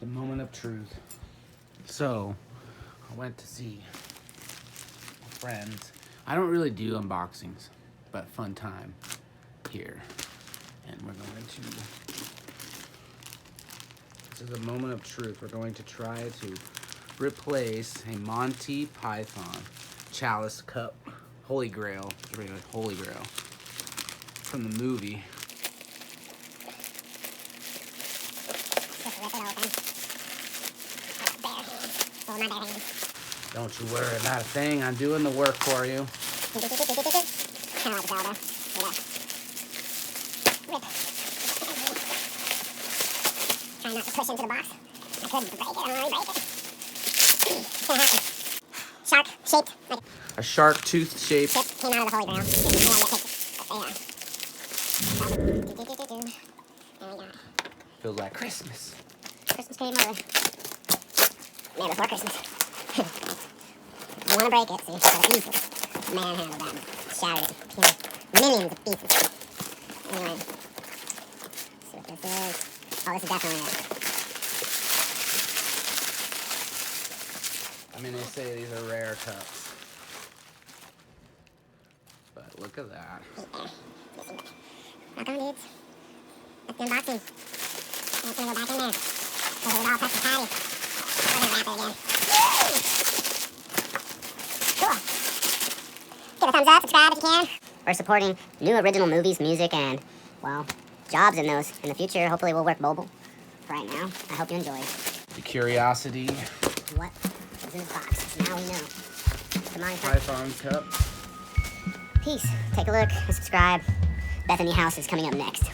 The moment of truth. So, I went to see friends. I don't really do unboxings, but Funtime here. And we're going to, this is a moment of truth. We're going to try to replace a Monty Python chalice cup, Holy Grail, Holy Grail, from the movie. Don't you worry about a thing. I'm doing the work for you. Kind of like Zelda. Rip. Try not to push into the box. I could break it. I don't really break it. It's gonna happen. Shark shaped. Like A shark tooth shape. chip came out of the Holy Grail. There we go. Feels like Christmas. Christmas came early. Man, before Christmas. You want to break it, so you gotta easily manhandle that. Shatter it. You know, millions of pieces. Anyway. See what this is. Oh, this is definitely it. I mean, they say these are rare cups. But look at that. Rock on, dudes. That's the unboxing. And it's gonna go back in there. So it all touch the patty. We're gonna wrap it again. Cool. Give a thumbs up, subscribe if you can. We're supporting new original movies, music, and, well, jobs in those. In the future, hopefully we'll work mobile. Right now, I hope you enjoy. The curiosity. What is in this box? Now we know. The Monty Python cup. Peace. Take a look and subscribe. Bethany House is coming up next.